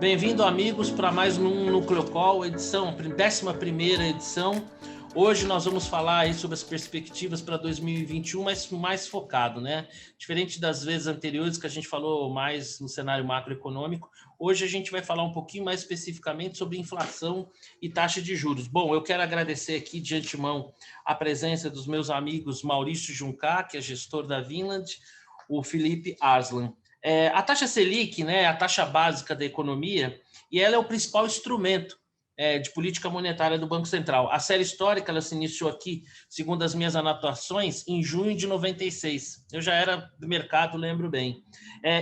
Bem-vindo, amigos, para mais um Núcleo Call, edição, 11ª edição. Hoje nós vamos falar aí sobre as perspectivas para 2021, mas mais focado, né? Diferente das vezes anteriores que a gente falou mais no cenário macroeconômico, hoje a gente vai falar um pouquinho mais especificamente sobre inflação e taxa de juros. Bom, eu quero agradecer aqui de antemão a presença dos meus amigos Maurício Juncá, que é gestor da Vinland, o Felipe Arslan. A taxa Selic, né, a taxa básica da economia, e ela é o principal instrumento de política monetária do Banco Central. A série histórica ela se iniciou aqui, segundo as minhas anotações, em junho de 96. Eu já era do mercado, lembro bem.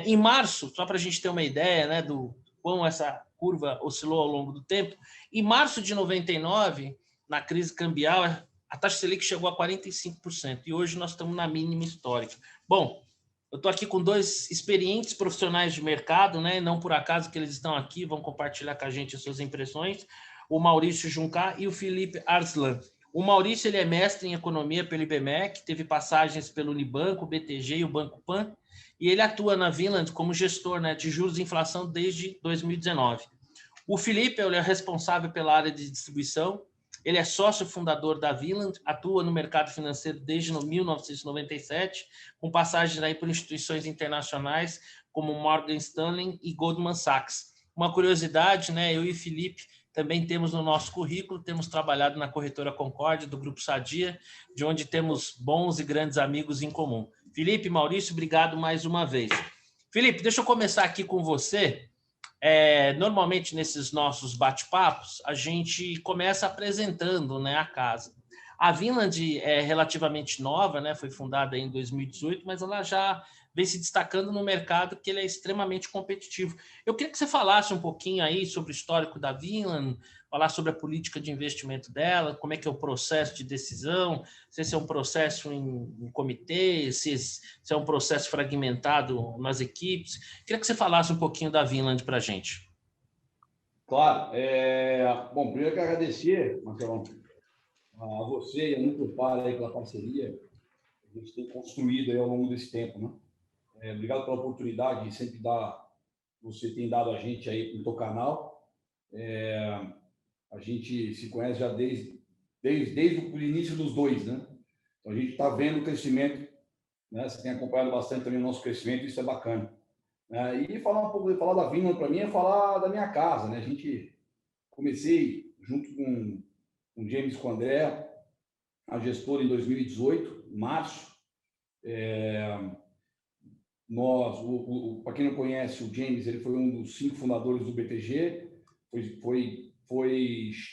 Em março, só para a gente ter uma ideia, né, do como essa curva oscilou ao longo do tempo, em março de 99, na crise cambial, a taxa Selic chegou a 45%, e hoje nós estamos na mínima histórica. Bom, eu estou aqui com dois experientes profissionais de mercado, né? Não por acaso que eles estão aqui, vão compartilhar com a gente as suas impressões. O Maurício Juncá e o Felipe Arslan. O Maurício ele é mestre em economia pelo IBMEC, teve passagens pelo Unibanco, o BTG e o Banco Pan, e ele atua na Vinland como gestor, né, de juros e inflação desde 2019. O Felipe ele é responsável pela área de distribuição. Ele é sócio fundador da Vinland, atua no mercado financeiro desde 1997, com passagens aí por instituições internacionais como Morgan Stanley e Goldman Sachs. Uma curiosidade, né? Eu e o Felipe também temos no nosso currículo, temos trabalhado na corretora Concórdia, do Grupo Sadia, de onde temos bons e grandes amigos em comum. Felipe, Maurício, obrigado mais uma vez. Felipe, deixa eu começar aqui com você. Normalmente, nesses nossos bate-papos, a gente começa apresentando, né, a casa. A Vinland é relativamente nova, né, foi fundada em 2018, mas ela já vem se destacando no mercado que ele é extremamente competitivo. Eu queria que você falasse um pouquinho aí sobre o histórico da Vinland, falar sobre a política de investimento dela, como é que é o processo de decisão, se esse é um processo em comitê, se é um processo fragmentado nas equipes. Queria que você falasse um pouquinho da Vinland para a gente. Claro. Bom, primeiro eu quero agradecer, Marcelão, a você e a Nuclear aí pela parceria que a gente tem construído aí ao longo desse tempo, né? Obrigado pela oportunidade de sempre você tem dado a gente aí no teu canal. A gente se conhece já desde o início dos dois, né? Então a gente está vendo o crescimento, né? Você tem acompanhado bastante também o nosso crescimento, isso é bacana. E falar da Vinland para mim é falar da minha casa, né? Comecei junto com o James, com o André, a gestora em 2018, em março. Para quem não conhece, o James ele foi um dos 5 fundadores do BTG, foi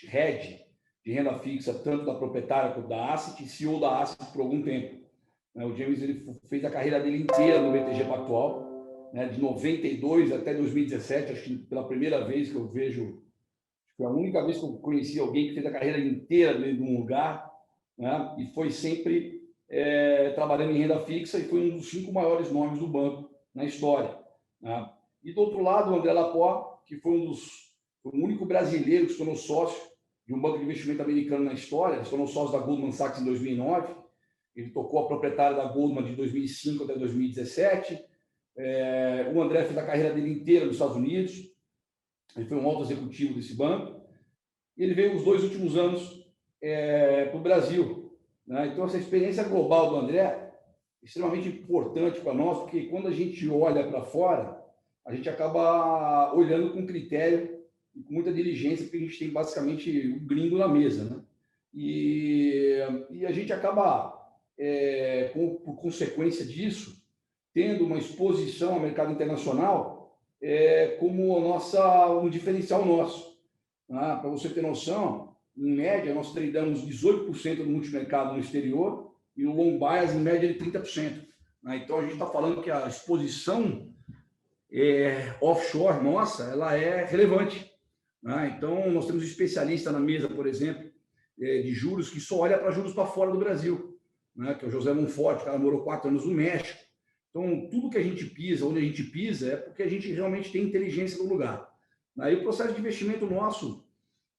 head de renda fixa, tanto da proprietária quanto da Asset, e CEO da Asset por algum tempo. O James ele fez a carreira dele inteira no BTG Pactual, né, de 92 até 2017, acho que pela primeira vez que eu vejo. Foi a única vez que eu conheci alguém que fez a carreira inteira dentro de um lugar, né? E foi sempre trabalhando em renda fixa e foi um dos 5 maiores nomes do banco na história, né? E do outro lado, o André Laport, que foi o único brasileiro que se tornou sócio de um banco de investimento americano na história. Ele se tornou sócio da Goldman Sachs em 2009. Ele tocou a proprietária da Goldman de 2005 até 2017. O André fez a carreira dele inteira nos Estados Unidos. Ele foi um alto executivo desse banco. E ele veio os 2 últimos anos para o Brasil, né? Então, essa experiência global do André é extremamente importante para nós, porque quando a gente olha para fora, a gente acaba olhando com critério e com muita diligência, porque a gente tem basicamente um gringo na mesa, né? E a gente acaba, por consequência disso, tendo uma exposição ao mercado internacional como um diferencial nosso. Para você ter noção, em média, nós tradamos 18% no multimercado no exterior e no long bias, em média, de 30%. Então, a gente está falando que a exposição offshore nossa ela é relevante. Então, nós temos um especialista na mesa, por exemplo, de juros, que só olha para juros para fora do Brasil, que é o José Monforte. O cara morou 4 anos no México. Então, tudo que a gente pisa, onde a gente pisa, é porque a gente realmente tem inteligência no lugar. Aí o processo de investimento nosso,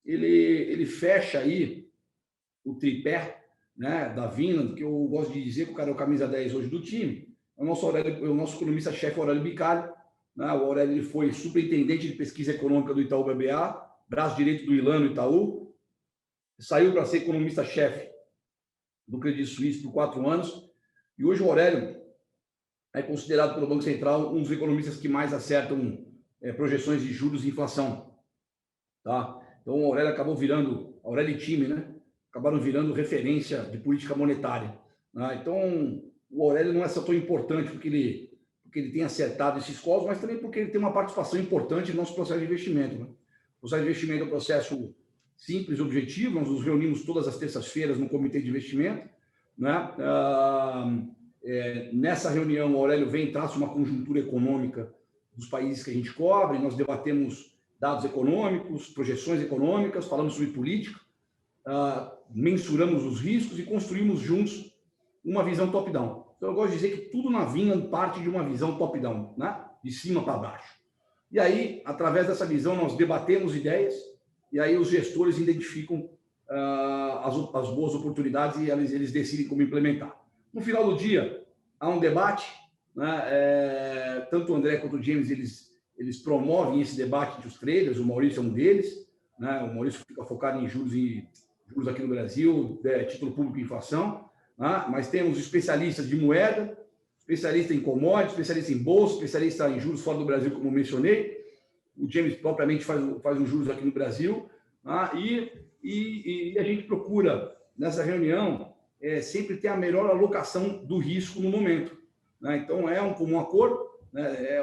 ele fecha aí o tripé, né, da Vinland, que eu gosto de dizer que o cara é o camisa 10 hoje do time, é o nosso economista-chefe Aurélio Bicalho, né? O Aurélio ele foi superintendente de pesquisa econômica do Itaú BBA, braço direito do Ilan no Itaú, saiu para ser economista-chefe do Credit Suisse por 4 anos, e hoje o Aurélio é considerado pelo Banco Central um dos economistas que mais acertam projeções de juros e inflação. Tá? Então, o Aurélio acabou virando, Aurélio e time, né? Acabaram virando referência de política monetária. Né? Então, o Aurélio não é só tão importante porque ele tem acertado esses calls, mas também porque ele tem uma participação importante no nosso processo de investimento. Né? O processo de investimento é um processo simples e objetivo, nós nos reunimos todas as terças-feiras no comitê de investimento. Né? Nessa reunião, o Aurélio vem e traça uma conjuntura econômica dos países que a gente cobre, nós debatemos dados econômicos, projeções econômicas, falamos sobre política, mensuramos os riscos e construímos juntos uma visão top-down. Então, eu gosto de dizer que tudo na Vinland parte de uma visão top-down, né? De cima para baixo. E aí, através dessa visão, nós debatemos ideias e aí os gestores identificam as boas oportunidades e eles decidem como implementar. No final do dia, há um debate, né? Tanto o André quanto o James, eles promovem esse debate entre os traders, o Maurício é um deles, né? O Maurício fica focado em juros aqui no Brasil, título público e inflação, né? Mas temos especialistas de moeda, especialista em commodities, especialista em bolsa, especialista em juros fora do Brasil, como mencionei. O James propriamente faz um juros aqui no Brasil, né? E a gente procura, nessa reunião, sempre ter a melhor alocação do risco no momento. Né? Então, é um comum acordo, né?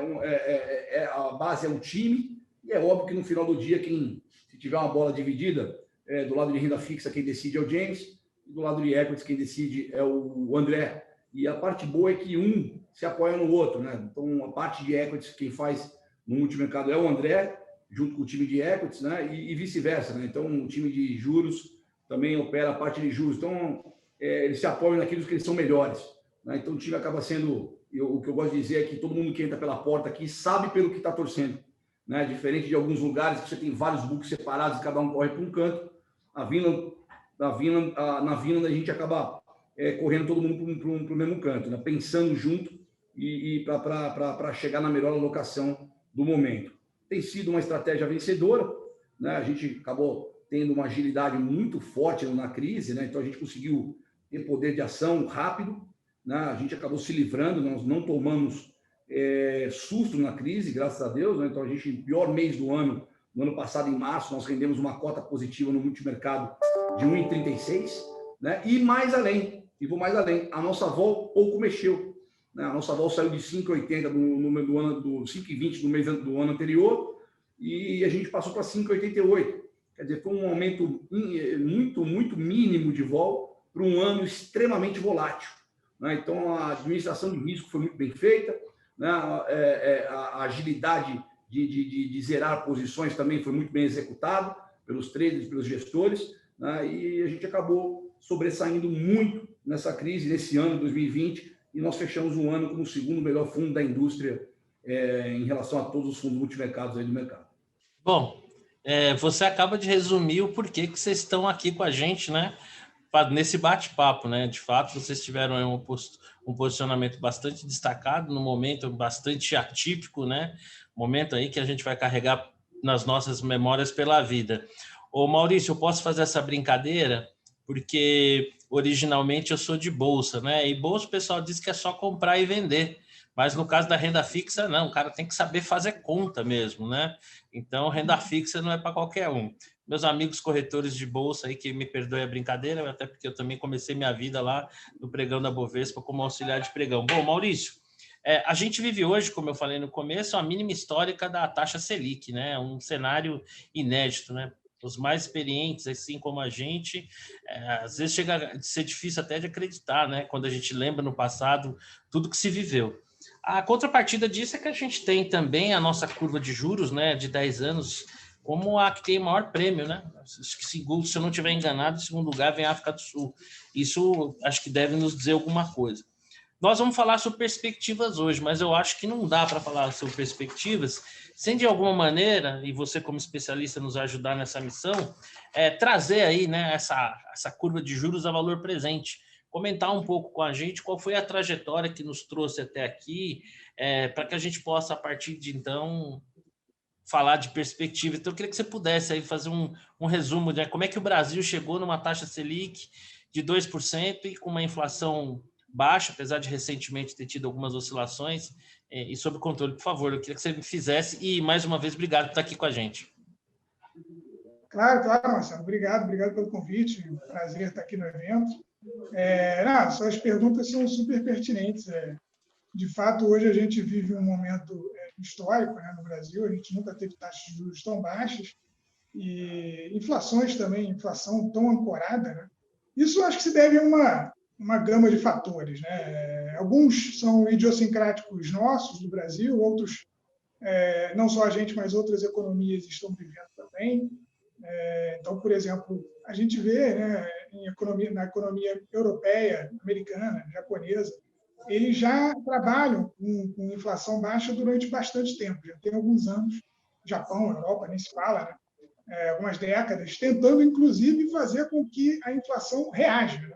A base é o time, e é óbvio que no final do dia, se tiver uma bola dividida, do lado de renda fixa, quem decide é o James, e do lado de equities, quem decide é o André. E a parte boa é que um se apoia no outro. Né? Então, a parte de equities, quem faz no multimercado é o André, junto com o time de equities, né? E vice-versa. Né? Então, o time de juros também opera a parte de juros. Então, eles se apoiam naquilo que eles são melhores. Né? Então, o time acaba sendo... o que eu gosto de dizer é que todo mundo que entra pela porta aqui sabe pelo que está torcendo. Né? Diferente de alguns lugares que você tem vários books separados e cada um corre para um canto, na Vinland a gente acaba correndo todo mundo para o mesmo canto, né? Pensando junto e para chegar na melhor alocação do momento. Tem sido uma estratégia vencedora, né? A gente acabou tendo uma agilidade muito forte na crise, né? Então a gente conseguiu ter poder de ação rápido, né? A gente acabou se livrando, nós não tomamos susto na crise, graças a Deus, né? Então a gente, no pior mês do ano, no ano passado, em março, nós rendemos uma cota positiva no multimercado de 1,36, né? E mais além, vou mais além, a nossa vol pouco mexeu, né? A nossa vol saiu de 5,80 do ano do 5,20 do mês do ano anterior e a gente passou para 5,88. Quer dizer, foi um aumento muito, muito mínimo de vol para um ano extremamente volátil. Né? Então, a administração de risco foi muito bem feita, né? A agilidade de zerar posições também foi muito bem executada pelos traders, pelos gestores, né? E a gente acabou sobressaindo muito nessa crise, nesse ano 2020, e nós fechamos um ano como o segundo melhor fundo da indústria em relação a todos os fundos multimercados aí do mercado. Bom, você acaba de resumir o porquê que vocês estão aqui com a gente, né? Nesse bate-papo, né? De fato, vocês tiveram um posicionamento bastante destacado, num momento bastante atípico, né? Momento aí que a gente vai carregar nas nossas memórias pela vida. Ô Maurício, eu posso fazer essa brincadeira? Porque originalmente eu sou de bolsa, né? E bolsa o pessoal diz que é só comprar e vender. Mas no caso da renda fixa, não, o cara tem que saber fazer conta mesmo, né? Então, renda fixa não é para qualquer um. Meus amigos corretores de bolsa aí, que me perdoem a brincadeira, até porque eu também comecei minha vida lá no pregão da Bovespa como auxiliar de pregão. Bom, Maurício, a gente vive hoje, como eu falei no começo, a mínima histórica da taxa Selic, né? Um cenário inédito, né? Os mais experientes, assim como a gente, às vezes chega a ser difícil até de acreditar, né? Quando a gente lembra no passado tudo que se viveu. A contrapartida disso é que a gente tem também a nossa curva de juros, né, de 10 anos, como a que tem o maior prêmio, né? Se eu não estiver enganado, em segundo lugar vem a África do Sul. Isso acho que deve nos dizer alguma coisa. Nós vamos falar sobre perspectivas hoje, mas eu acho que não dá para falar sobre perspectivas sem, de alguma maneira, e você como especialista nos ajudar nessa missão, trazer aí, né, essa curva de juros a valor presente. comentar um pouco com a gente qual foi a trajetória que nos trouxe até aqui, para que a gente possa, a partir de então, falar de perspectiva. Então, eu queria que você pudesse aí fazer um resumo de como é que o Brasil chegou numa taxa Selic de 2% e com uma inflação baixa, apesar de recentemente ter tido algumas oscilações, e sob controle. Por favor, eu queria que você me fizesse. E, mais uma vez, obrigado por estar aqui com a gente. Claro, claro, Marcelo. Obrigado pelo convite. Prazer estar aqui no evento. Suas perguntas são super pertinentes. De fato, hoje a gente vive um momento histórico, né, no Brasil. A gente nunca teve taxas de juros tão baixas e inflações também, inflação tão ancorada, né? Isso acho que se deve a uma gama de fatores, né? Alguns são idiosincráticos nossos, do Brasil, outros, não só a gente, mas outras economias estão vivendo também. Então, por exemplo, a gente vê, né, na economia europeia, americana, japonesa, eles já trabalham com inflação baixa durante bastante tempo, já tem alguns anos. Japão, Europa, nem se fala, né? Algumas décadas, tentando, inclusive, fazer com que a inflação reaja, né?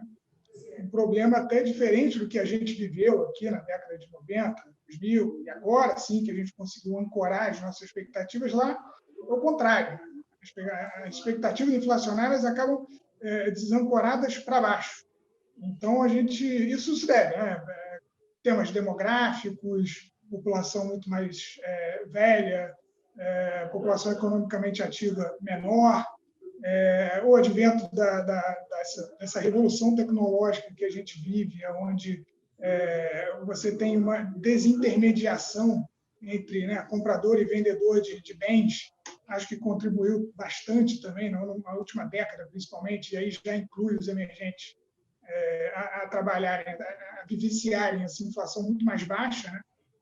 Um problema até diferente do que a gente viveu aqui na década de 90, 2000, e agora sim que a gente conseguiu ancorar as nossas expectativas lá, é o contrário. As expectativas inflacionárias acabam desancoradas para baixo. Então, isso se deve, né? Temas demográficos, população muito mais velha, população economicamente ativa menor, o advento dessa revolução tecnológica que a gente vive, onde você tem uma desintermediação entre, né, comprador e vendedor de bens, acho que contribuiu bastante também, na última década, principalmente, e aí já inclui os emergentes, a trabalharem, a vivenciarem essa inflação muito mais baixa, né,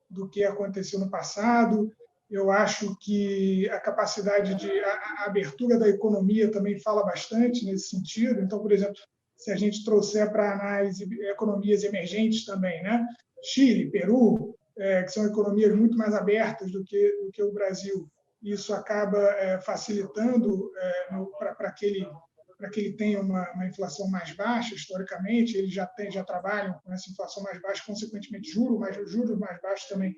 do que aconteceu no passado. Eu acho que a capacidade a abertura da economia também fala bastante nesse sentido. Então, por exemplo, se a gente trouxer para análise economias emergentes também, né? Chile, Peru, que são economias muito mais abertas do que o Brasil, isso acaba facilitando para que ele tenha uma inflação mais baixa, historicamente. Eles já trabalham com essa inflação mais baixa, consequentemente juros mais baixos também,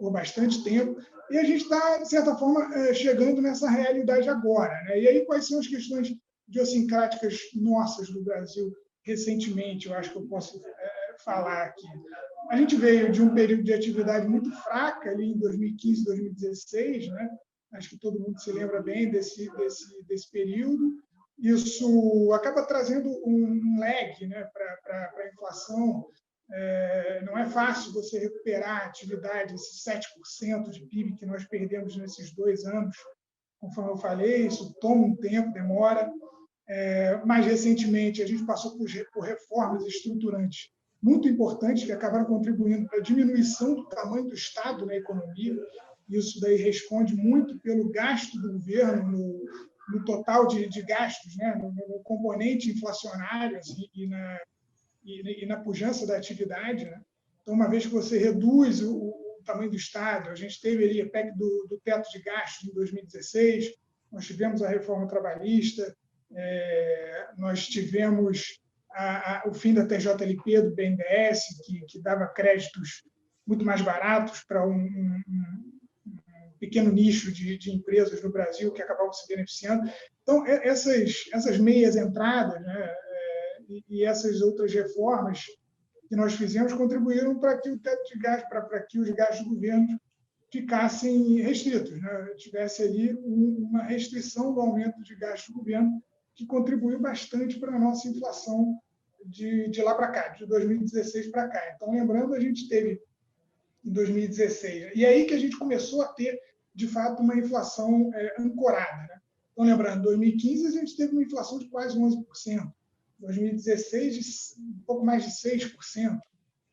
por bastante tempo, e a gente está, de certa forma, chegando nessa realidade agora, né? E aí, quais são as questões idiosincráticas nossas do Brasil recentemente? Eu acho que eu posso falar aqui. A gente veio de um período de atividade muito fraca, ali em 2015, 2016, né? Acho que todo mundo se lembra bem desse período. Isso acaba trazendo um lag, né, para a inflação. Não é fácil você recuperar a atividade, esses 7% de PIB que nós perdemos nesses 2 anos. Conforme eu falei, isso toma um tempo, demora. Mais recentemente, a gente passou por reformas estruturantes muito importantes que acabaram contribuindo para a diminuição do tamanho do Estado na economia. Isso daí responde muito pelo gasto do governo no total de gastos, né, no componente inflacionário, assim, e na pujança da atividade, né? Então, uma vez que você reduz o tamanho do Estado, a gente teve ali a PEC do teto de gastos em 2016, nós tivemos a reforma trabalhista, nós tivemos o fim da TJLP, do BNDES, que dava créditos muito mais baratos para um pequeno nicho de empresas no Brasil que acabavam se beneficiando. Então, essas meias entradas, né, e essas outras reformas que nós fizemos contribuíram para que o teto de gastos, para que os gastos do governo ficassem restritos, né? Tivesse ali uma restrição do aumento de gastos do governo, que contribuiu bastante para a nossa inflação de lá para cá, de 2016 para cá. Então, lembrando, a gente teve em 2016, e aí que a gente começou a ter, de fato, uma inflação ancorada, né? Então, lembrando, em 2015 a gente teve uma inflação de quase 11%. 2016, um pouco mais de 6%.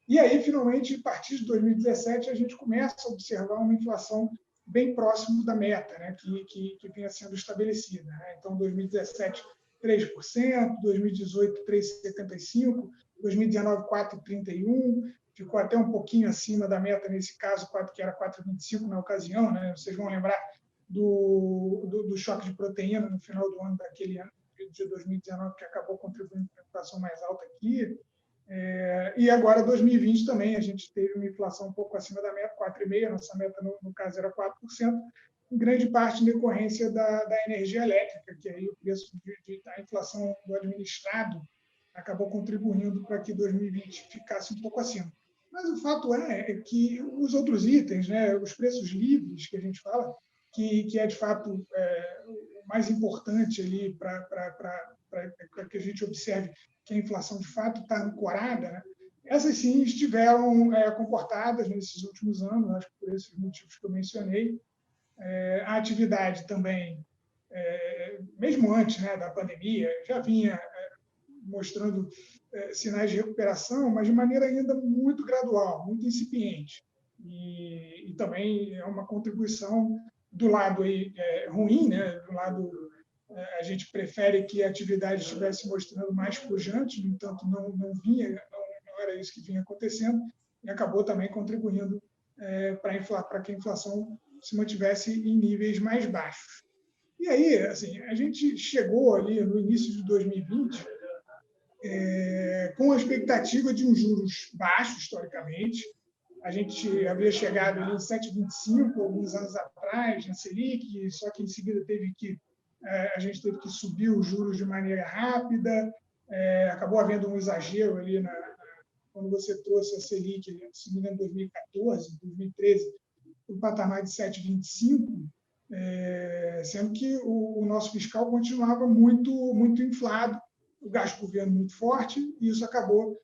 E aí, finalmente, a partir de 2017, a gente começa a observar uma inflação bem próximo da meta, né, que vinha sendo estabelecida, né? Então, 2017, 3%, 2018, 3,75%, 2019, 4,31%, ficou até um pouquinho acima da meta nesse caso, que era 4,25% na ocasião, né? Vocês vão lembrar do choque de proteína no final do ano daquele ano, de 2019, que acabou contribuindo para a inflação mais alta aqui. E agora, 2020 também, a gente teve uma inflação um pouco acima da meta, 4,5%, nossa meta, no caso, era 4%, em grande parte em decorrência da energia elétrica, que aí o preço da inflação do administrado acabou contribuindo para que 2020 ficasse um pouco acima. Mas o fato é que os outros itens, né, os preços livres que a gente fala, que é de fato o mais importante ali para que a gente observe que a inflação de fato está ancorada, né? Essas sim estiveram comportadas nesses últimos anos, acho que por esses motivos que eu mencionei. A atividade também, mesmo antes, né, da pandemia, já vinha mostrando sinais de recuperação, mas de maneira ainda muito gradual, muito incipiente. E também é uma contribuição do lado aí, ruim, né? Do lado, a gente prefere que a atividade estivesse mostrando mais pujante, no entanto, não era isso que vinha acontecendo, e acabou também contribuindo para que a inflação se mantivesse em níveis mais baixos. E aí, assim, a gente chegou ali no início de 2020 com a expectativa de juros baixos, historicamente. A gente havia chegado ali em 7,25 alguns anos atrás, na Selic, só que em seguida a gente teve que subir os juros de maneira rápida. Acabou havendo um exagero ali quando você trouxe a Selic, se não me engano, em 2014, 2013, o patamar de 7,25, sendo que o nosso fiscal continuava muito, muito inflado, o gasto do governo muito forte, e isso acabou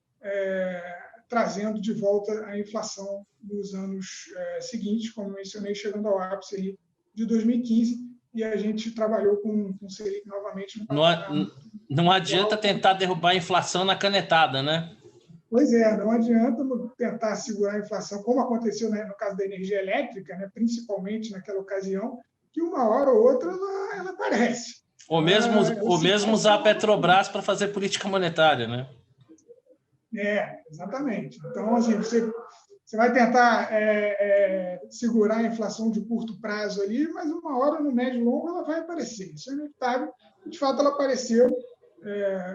trazendo de volta a inflação nos anos seguintes, como mencionei, chegando ao ápice aí de 2015, e a gente trabalhou com o Selic novamente. Não adianta tentar derrubar a inflação na canetada, né? Pois é, não adianta tentar segurar a inflação, como aconteceu, né, no caso da energia elétrica, né, principalmente naquela ocasião, que uma hora ou outra ela aparece. Ou mesmo usar a Petrobras para fazer política monetária, né? Exatamente. Então, assim, você vai tentar segurar a inflação de curto prazo ali, mas uma hora, no médio e longo, ela vai aparecer. Isso é inevitável. De fato, ela apareceu.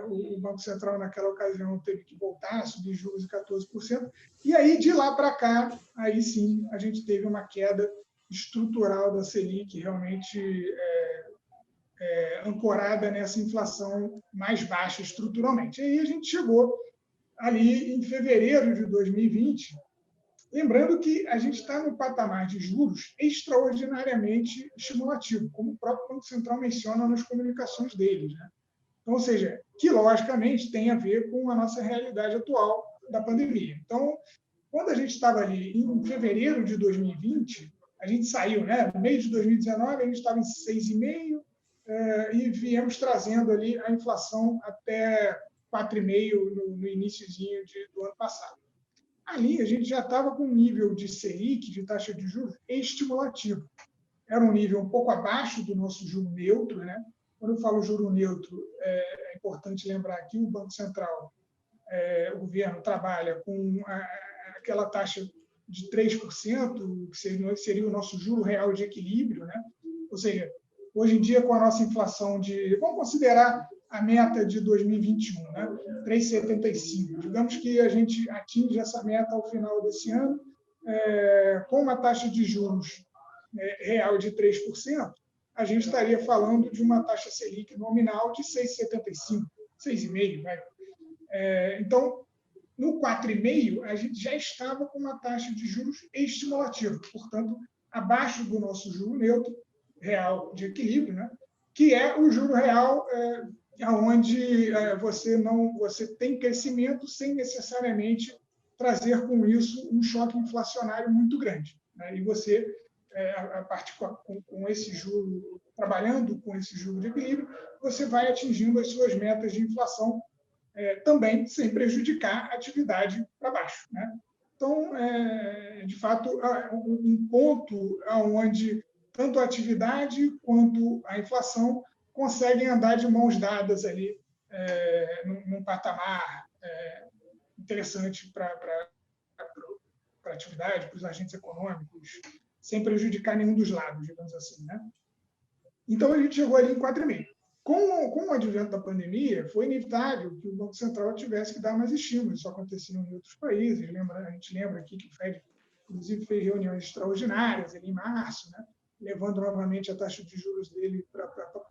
O Banco Central, naquela ocasião, teve que voltar a subir juros de 14%. E aí, de lá para cá, aí sim, a gente teve uma queda estrutural da Selic, realmente ancorada nessa inflação mais baixa estruturalmente. E aí a gente chegou ali em fevereiro de 2020, lembrando que a gente está num patamar de juros extraordinariamente estimulativo, como o próprio Banco Central menciona nas comunicações deles, né? Então, ou seja, que logicamente tem a ver com a nossa realidade atual da pandemia. Então, quando a gente estava ali em fevereiro de 2020, a gente saiu, né? No meio de 2019, a gente estava em 6,5%, e viemos trazendo ali a inflação até 4,5% no iniciozinho do ano passado. Ali a gente já estava com um nível de Selic, de taxa de juros, estimulativo. Era um nível um pouco abaixo do nosso juro neutro, né? Quando eu falo juro neutro, é importante lembrar que o Banco Central, o governo, trabalha com aquela taxa de 3%, que seria o nosso juro real de equilíbrio, né? Ou seja, hoje em dia, com a nossa inflação vamos considerar a meta de 2021, né? 3,75. Digamos que a gente atinge essa meta ao final desse ano, com uma taxa de juros real de 3%, a gente estaria falando de uma taxa Selic nominal de 6,75, 6,5%. Né? Então, no 4,5%, a gente já estava com uma taxa de juros estimulativa, portanto, abaixo do nosso juro neutro, real de equilíbrio, né? Que é o juro real onde você tem crescimento sem necessariamente trazer com isso um choque inflacionário muito grande, né? E você, a partir com esse juro, trabalhando com esse juro de equilíbrio, você vai atingindo as suas metas de inflação também sem prejudicar a atividade para baixo, né? Então, de fato, um ponto onde tanto a atividade quanto a inflação conseguem andar de mãos dadas ali num patamar interessante para a atividade, para os agentes econômicos, sem prejudicar nenhum dos lados, digamos assim, né? Então, a gente chegou ali em 4,5%. Com o advento da pandemia, foi inevitável que o Banco Central tivesse que dar mais estímulos. Isso aconteceu em outros países. A gente lembra aqui que o Fed, inclusive, fez reuniões extraordinárias ali em março, né? Levando novamente a taxa de juros dele para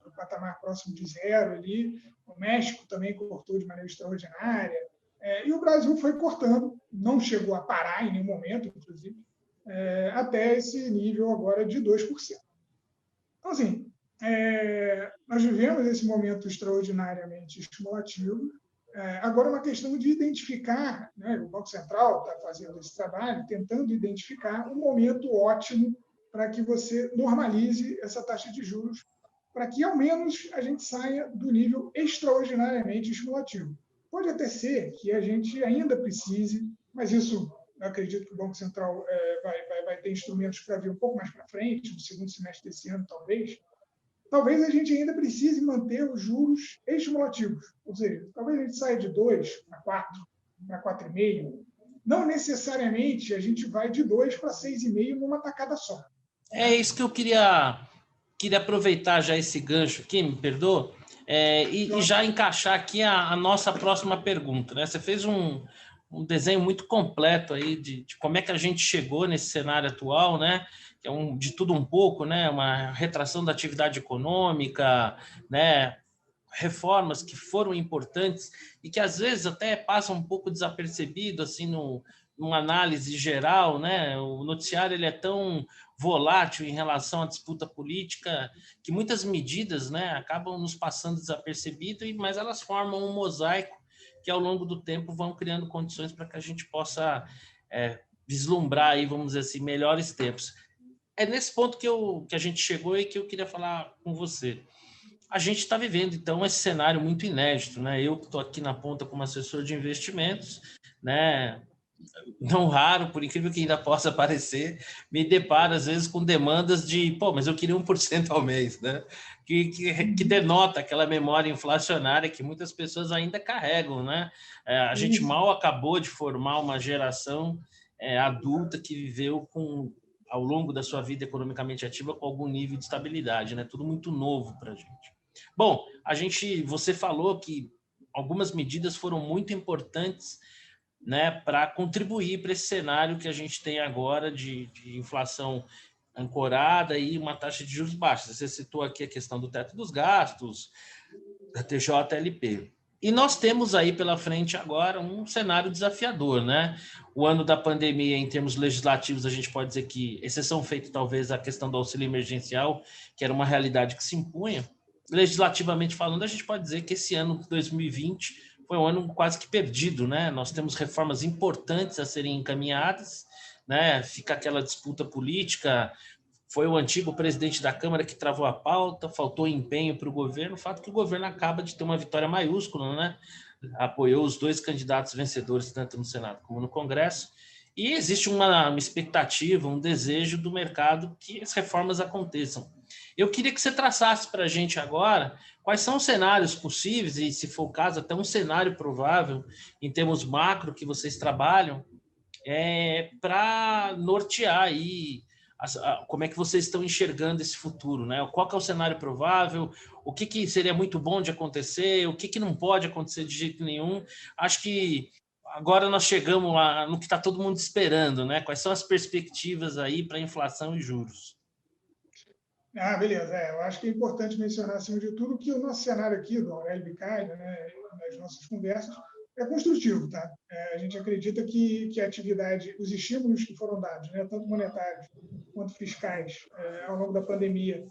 o patamar próximo de zero ali. O México também cortou de maneira extraordinária. E o Brasil foi cortando, não chegou a parar em nenhum momento, inclusive, até esse nível agora de 2%. Então, assim, nós vivemos esse momento extraordinariamente estimulativo. Agora é uma questão de identificar, né? O Banco Central está fazendo esse trabalho, tentando identificar um momento ótimo para que você normalize essa taxa de juros, para que, ao menos, a gente saia do nível extraordinariamente estimulativo. Pode até ser que a gente ainda precise, mas isso eu acredito que o Banco Central vai ter instrumentos para vir um pouco mais para frente, no segundo semestre desse ano, talvez a gente ainda precise manter os juros estimulativos. Ou seja, talvez a gente saia de 2 para 4, para 4,5. Não necessariamente a gente vai de 2 para 6,5 numa tacada só. É isso que eu queria aproveitar já esse gancho aqui, me perdoa, e já encaixar aqui a nossa próxima pergunta, né? Você fez um desenho muito completo aí de como é que a gente chegou nesse cenário atual, né? Que é de tudo um pouco, né? Uma retração da atividade econômica, né? Reformas que foram importantes e que às vezes até passam um pouco desapercebido assim numa análise geral, né? O noticiário ele é tão volátil em relação à disputa política que muitas medidas, né, acabam nos passando desapercebido, mas elas formam um mosaico que ao longo do tempo vão criando condições para que a gente possa vislumbrar aí, vamos dizer assim, melhores tempos. É nesse ponto que a gente chegou e que eu queria falar com você. A gente está vivendo, então, esse cenário muito inédito, né? Eu que estou aqui na ponta como assessor de investimentos, né? Não raro, por incrível que ainda possa parecer, me deparo, às vezes, com demandas de, mas eu queria 1% ao mês, né? Que denota aquela memória inflacionária que muitas pessoas ainda carregam, né? A gente mal acabou de formar uma geração adulta que viveu ao longo da sua vida economicamente ativa com algum nível de estabilidade, né? Tudo muito novo para a gente. Bom, você falou que algumas medidas foram muito importantes, né, para contribuir para esse cenário que a gente tem agora de inflação ancorada e uma taxa de juros baixa. Você citou aqui a questão do teto dos gastos, da TJLP. E nós temos aí pela frente agora um cenário desafiador, né? O ano da pandemia, em termos legislativos, a gente pode dizer que, exceção feita talvez a questão do auxílio emergencial, que era uma realidade que se impunha, legislativamente falando, a gente pode dizer que esse ano de 2020 foi um ano quase que perdido, né? Nós temos reformas importantes a serem encaminhadas, né? Fica aquela disputa política. Foi o antigo presidente da Câmara que travou a pauta, faltou empenho para o governo. O fato é que o governo acaba de ter uma vitória maiúscula, né? Apoiou os dois candidatos vencedores, tanto no Senado como no Congresso. E existe uma expectativa, um desejo do mercado que as reformas aconteçam. Eu queria que você traçasse para a gente agora quais são os cenários possíveis, e se for o caso, até um cenário provável, em termos macro, que vocês trabalham, para nortear aí como é que vocês estão enxergando esse futuro, né? Qual que é o cenário provável, o que seria muito bom de acontecer, o que não pode acontecer de jeito nenhum. Acho que agora nós chegamos lá no que está todo mundo esperando, né? Quais são as perspectivas aí para inflação e juros? Beleza. Eu acho que é importante mencionar, acima de tudo, que o nosso cenário aqui, do Aurélio Bicalho, né, nas nossas conversas, é construtivo. Tá? A gente acredita que a atividade, os estímulos que foram dados, né, tanto monetários quanto fiscais, ao longo da pandemia,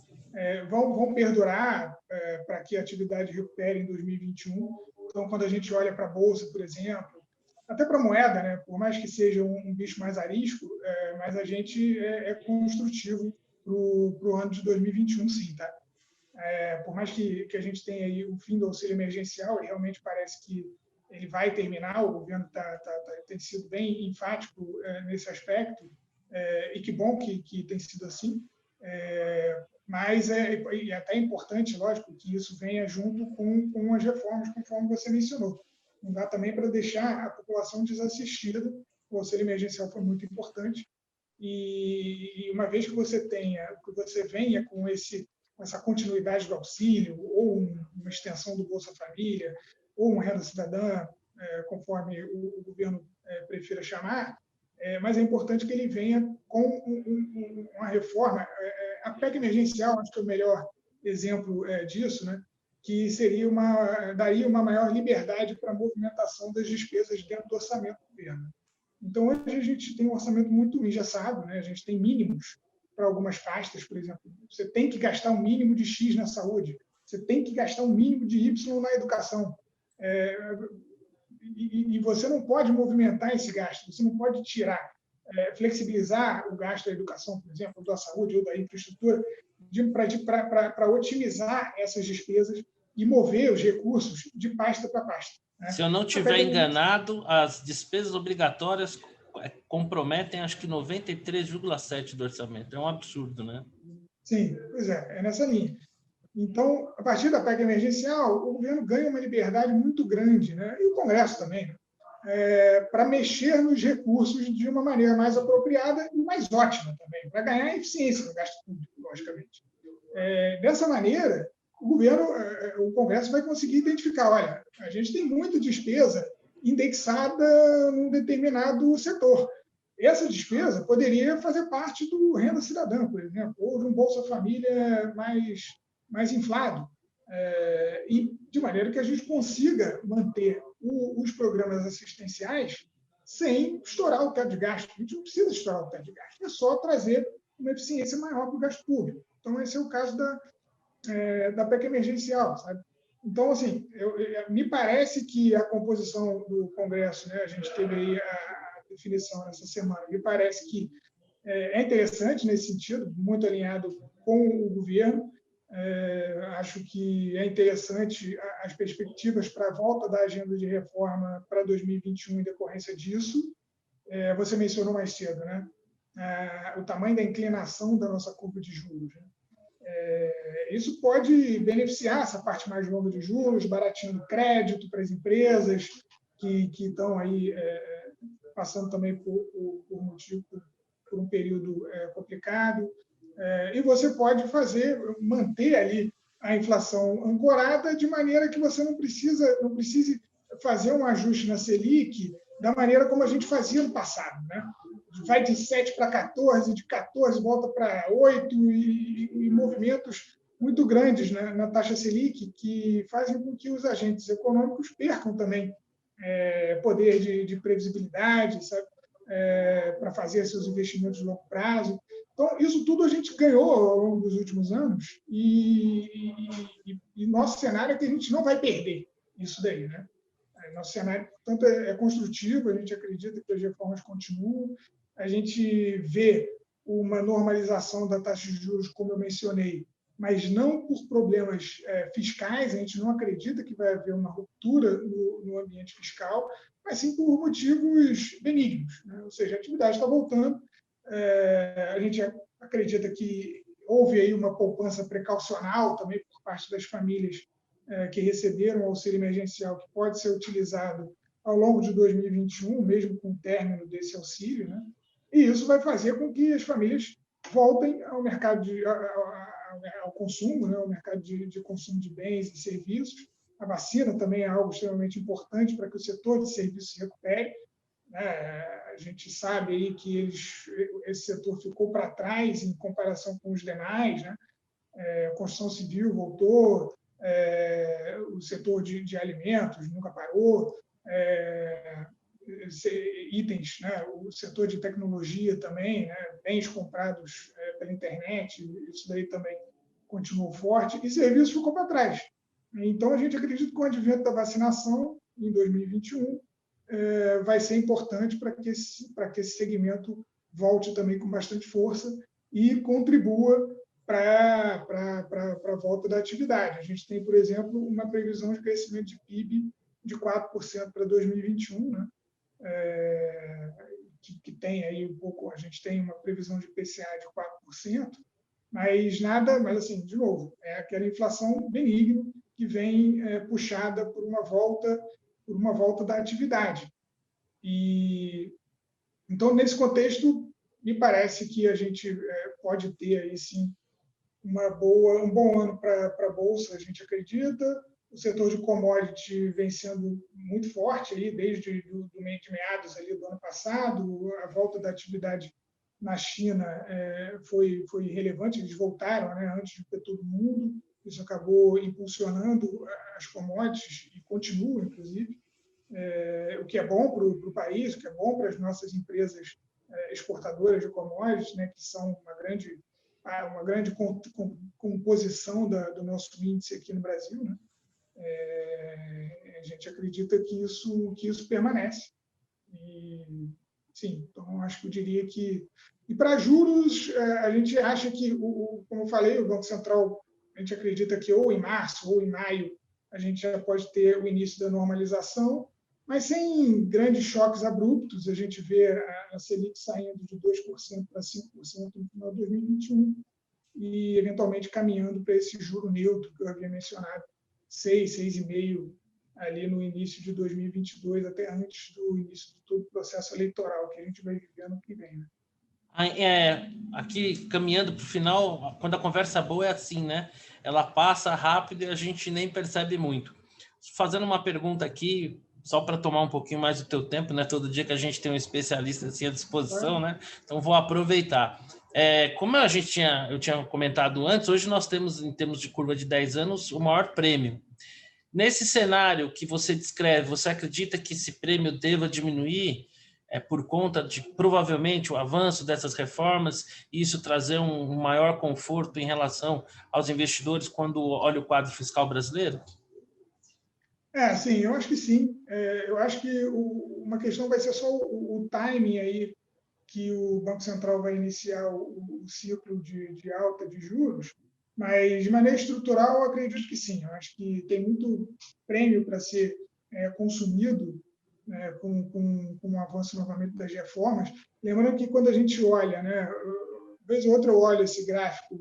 vão perdurar para que a atividade recupere em 2021. Então, quando a gente olha para a Bolsa, por exemplo, até para a moeda, né, por mais que seja um bicho mais arisco, mas a gente é construtivo para o ano de 2021, sim, tá? Por mais que a gente tenha aí o fim do auxílio emergencial, e realmente parece que ele vai terminar, o governo tem sido bem enfático nesse aspecto, e que bom que tem sido assim, mas é até importante, lógico, que isso venha junto com as reformas, conforme você mencionou. Não dá também para deixar a população desassistida, o auxílio emergencial foi muito importante, e uma vez que você venha com essa continuidade do auxílio ou uma extensão do Bolsa Família ou um Renda Cidadã, conforme o governo prefira chamar, mas é importante que ele venha com uma reforma. A PEC emergencial, acho que é o melhor exemplo disso, né? Que daria uma maior liberdade para a movimentação das despesas dentro do orçamento do governo. Então, hoje a gente tem um orçamento muito engessado, né? A gente tem mínimos para algumas pastas, por exemplo. Você tem que gastar um mínimo de X na saúde, você tem que gastar um mínimo de Y na educação. E você não pode movimentar esse gasto, você não pode tirar, flexibilizar o gasto da educação, por exemplo, da saúde ou da infraestrutura, para otimizar essas despesas e mover os recursos de pasta para pasta. Né? Se eu não estiver enganado, as despesas obrigatórias comprometem, acho que 93,7% do orçamento. É um absurdo, né? Sim, pois é nessa linha. Então, a partir da PEC emergencial, o governo ganha uma liberdade muito grande, né? E o Congresso também, né? Para mexer nos recursos de uma maneira mais apropriada e mais ótima também, para ganhar eficiência no gasto público, logicamente. Dessa maneira, o Congresso vai conseguir identificar, olha, a gente tem muita despesa indexada num determinado setor. Essa despesa poderia fazer parte do Renda Cidadã, por exemplo, ou de um Bolsa Família mais inflado, e de maneira que a gente consiga manter os programas assistenciais sem estourar o teto de gasto. A gente não precisa estourar o teto de gasto, é só trazer uma eficiência maior para o gasto público. Então, esse é o caso da PEC emergencial, sabe? Então, assim, me parece que a composição do Congresso, né, a gente teve aí a definição nessa semana, me parece que é interessante nesse sentido, muito alinhado com o governo. Acho que é interessante as perspectivas para a volta da agenda de reforma para 2021 em decorrência disso. Você mencionou mais cedo, né? O tamanho da inclinação da nossa curva de juros. Né? Isso pode beneficiar essa parte mais longa de juros, barateando crédito para as empresas que estão aí passando também por um período complicado. E você pode manter ali a inflação ancorada de maneira que você não precise fazer um ajuste na Selic da maneira como a gente fazia no passado, né? Vai de 7 para 14, de 14 volta para 8 e movimentos muito grandes, né, na taxa Selic que fazem com que os agentes econômicos percam também poder de previsibilidade, sabe? Para fazer seus investimentos de longo prazo. Então, isso tudo a gente ganhou ao longo dos últimos anos e nosso cenário é que a gente não vai perder isso daí, né? Nosso cenário, portanto, é construtivo, a gente acredita que as reformas continuam, a gente vê uma normalização da taxa de juros, como eu mencionei, mas não por problemas fiscais, a gente não acredita que vai haver uma ruptura no ambiente fiscal, mas sim por motivos benignos, né? Ou seja, a atividade está voltando, a gente acredita que houve aí uma poupança precaucional também por parte das famílias que receberam o auxílio emergencial, que pode ser utilizado ao longo de 2021, mesmo com o término desse auxílio, né? E isso vai fazer com que as famílias voltem ao mercado ao consumo, né? Ao mercado de consumo de bens e serviços. A vacina também é algo extremamente importante para que o setor de serviços se recupere. A gente sabe aí que esse setor ficou para trás em comparação com os demais, né? A construção civil voltou, o setor de alimentos nunca parou, itens, né? O setor de tecnologia também, né? Bens comprados pela internet, isso daí também continuou forte, e serviços ficou para trás. Então, a gente acredita que com o advento da vacinação, em 2021, vai ser importante para que esse segmento volte também com bastante força e contribua para a volta da atividade. A gente tem, por exemplo, uma previsão de crescimento de PIB de 4% para 2021, né? Que tem aí um pouco, a gente tem uma previsão de PCA de 4%, mas assim, de novo, é aquela inflação benigna que vem puxada por uma volta da atividade. E então, nesse contexto, me parece que a gente pode ter aí sim um bom ano para a bolsa, a gente acredita, o setor de commodity vem sendo muito forte aí, desde de meados ali do ano passado. A volta da atividade na China foi relevante, eles voltaram, né, antes de todo mundo. Isso acabou impulsionando as commodities e continua, inclusive, o que é bom para o país, o que é bom para as nossas empresas exportadoras de commodities, né, que são uma grande composição do nosso índice aqui no Brasil, né? A gente acredita que isso permanece. E, sim, então acho que eu diria que... E para juros, a gente acha que, como eu falei, o Banco Central, a gente acredita que ou em março ou em maio a gente já pode ter o início da normalização, mas sem grandes choques abruptos. A gente vê a Selic saindo de 2% para 5% no final de 2021 e, eventualmente, caminhando para esse juro neutro que eu havia mencionado, 6,5% ali no início de 2022, até antes do início de todo o processo eleitoral que a gente vai viver ano que vem, né? Aqui, caminhando para o final, quando a conversa boa é assim, né? Ela passa rápido e a gente nem percebe muito. Fazendo uma pergunta aqui, só para tomar um pouquinho mais do teu tempo, né? Todo dia que a gente tem um especialista assim à disposição, né? Então vou aproveitar. Como eu tinha comentado antes, hoje nós temos, em termos de curva de 10 anos, o maior prêmio. Nesse cenário que você descreve, você acredita que esse prêmio deva diminuir por conta de, provavelmente, o avanço dessas reformas e isso trazer um maior conforto em relação aos investidores quando olha o quadro fiscal brasileiro? Sim, eu acho que sim. Eu acho que uma questão vai ser só o timing aí que o Banco Central vai iniciar o ciclo de alta de juros, mas de maneira estrutural eu acredito que sim. Eu acho que tem muito prêmio para ser consumido, né, com o avanço novamente das reformas. Lembrando que quando a gente olha, né, vez ou outra eu olho esse gráfico,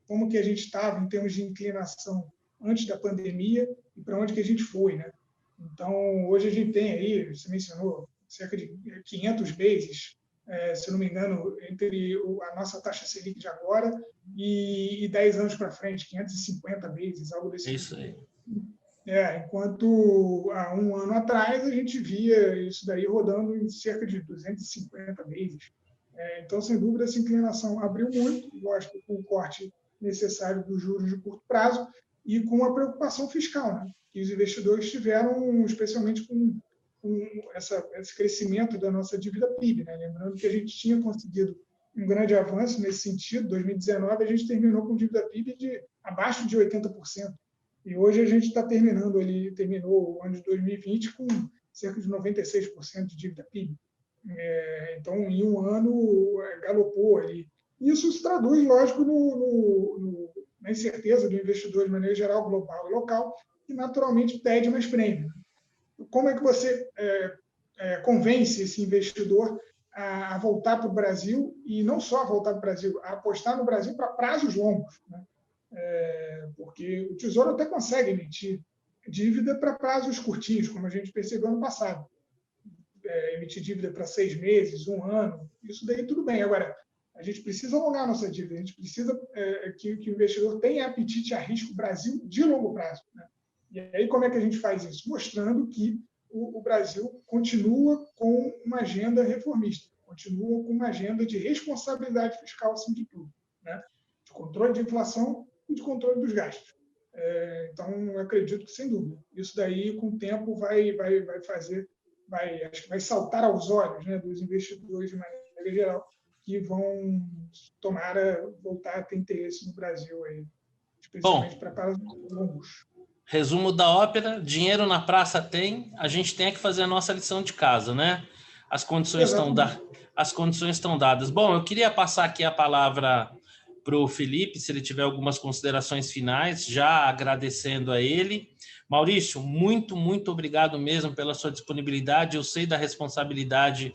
como que a gente estava em termos de inclinação antes da pandemia e para onde que a gente foi, né? Então, hoje a gente tem aí, você mencionou, cerca de 500 bases, se não me engano, entre a nossa taxa Selic de agora e 10 anos para frente, 550 bases, algo desse tipo. Isso aí. Enquanto há um ano atrás a gente via isso daí rodando em cerca de 250 bases. Então, sem dúvida, essa inclinação abriu muito, lógico, com o corte necessário dos juros de curto prazo e com a preocupação fiscal, né, que os investidores tiveram, especialmente com esse crescimento da nossa dívida PIB. Né? Lembrando que a gente tinha conseguido um grande avanço nesse sentido. Em 2019, a gente terminou com dívida PIB abaixo de 80%. E hoje a gente terminou o ano de 2020 com cerca de 96% de dívida PIB. Então, em um ano, galopou ali. Isso se traduz, lógico, na incerteza do investidor de maneira geral, global e local, que naturalmente pede mais prêmio. Como é que você convence esse investidor a voltar para o Brasil, e não só a voltar para o Brasil, a apostar no Brasil para prazos longos, né? Porque o Tesouro até consegue emitir dívida para prazos curtinhos, como a gente percebeu ano passado. Emitir dívida para 6 meses, 1 ano, isso daí tudo bem. Agora, a gente precisa alongar a nossa dívida, a gente precisa que o investidor tenha apetite a risco Brasil de longo prazo, né? E aí, como é que a gente faz isso? Mostrando que o Brasil continua com uma agenda reformista, continua com uma agenda de responsabilidade fiscal, acima de tudo, né? De controle de inflação e de controle dos gastos. Então, eu acredito que, sem dúvida, isso daí, com o tempo, acho que vai saltar aos olhos, né, dos investidores de maneira geral, que vão, tomara, voltar a ter interesse no Brasil, aí, especialmente para prazos longos. Resumo da ópera: dinheiro na praça tem, a gente tem que fazer a nossa lição de casa, né? As condições estão dadas. Bom, eu queria passar aqui a palavra para o Felipe, se ele tiver algumas considerações finais, já agradecendo a ele. Maurício, muito, muito obrigado mesmo pela sua disponibilidade. Eu sei da responsabilidade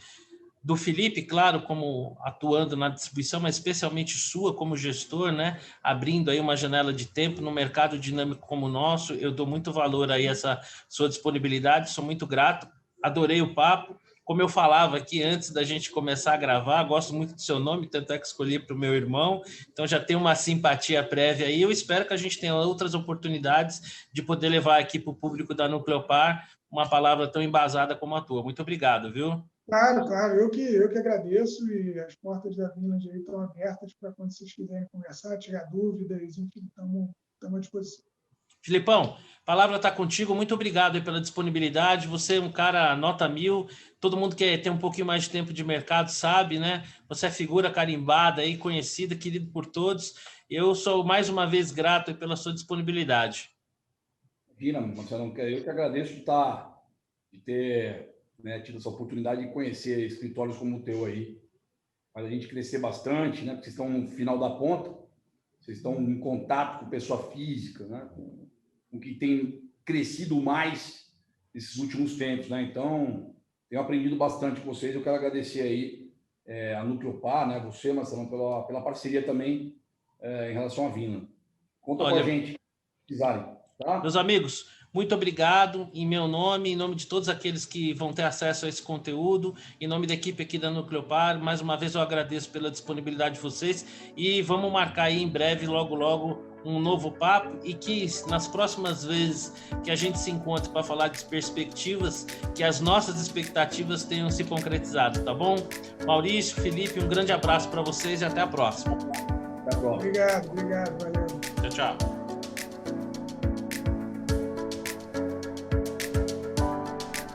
do Felipe, claro, como atuando na distribuição, mas especialmente sua como gestor, né? Abrindo aí uma janela de tempo no mercado dinâmico como o nosso. Eu dou muito valor aí a essa sua disponibilidade, sou muito grato, adorei o papo. Como eu falava aqui antes da gente começar a gravar, gosto muito do seu nome, tanto é que escolhi para o meu irmão, então já tem uma simpatia prévia aí. Eu espero que a gente tenha outras oportunidades de poder levar aqui para o público da Nucleopar uma palavra tão embasada como a tua. Muito obrigado, viu? Claro, claro. Eu que agradeço, e as portas da Vinland aí estão abertas para quando vocês quiserem conversar, tirar dúvidas, enfim, estamos à disposição. Filipão, a palavra está contigo. Muito obrigado aí pela disponibilidade. Você é um cara nota 1000. Todo mundo que tem um pouquinho mais de tempo de mercado sabe, né? Você é figura carimbada aí, conhecida, querido por todos. Eu sou mais uma vez grato pela sua disponibilidade. Imagina, Marcelo, eu que agradeço de ter, né, tido essa oportunidade de conhecer escritórios como o teu aí. Faz a gente crescer bastante, né? Porque vocês estão no final da ponta, vocês estão em contato com pessoa física, né? Com que tem crescido mais nesses últimos tempos, né? Então, tenho aprendido bastante com vocês. Eu quero agradecer aí a Nucleopar, né? Você, Marcelo, pela parceria também em relação à Vinland. Conta com a gente, se precisarem, tá? Meus amigos, muito obrigado em meu nome, em nome de todos aqueles que vão ter acesso a esse conteúdo, em nome da equipe aqui da Nucleopar. Mais uma vez eu agradeço pela disponibilidade de vocês e vamos marcar aí em breve, logo, um novo papo, e que nas próximas vezes que a gente se encontre para falar de perspectivas, que as nossas expectativas tenham se concretizado, tá bom? Maurício, Felipe, um grande abraço para vocês e até a próxima. Até a próxima. Obrigado, valeu. Tchau, tchau.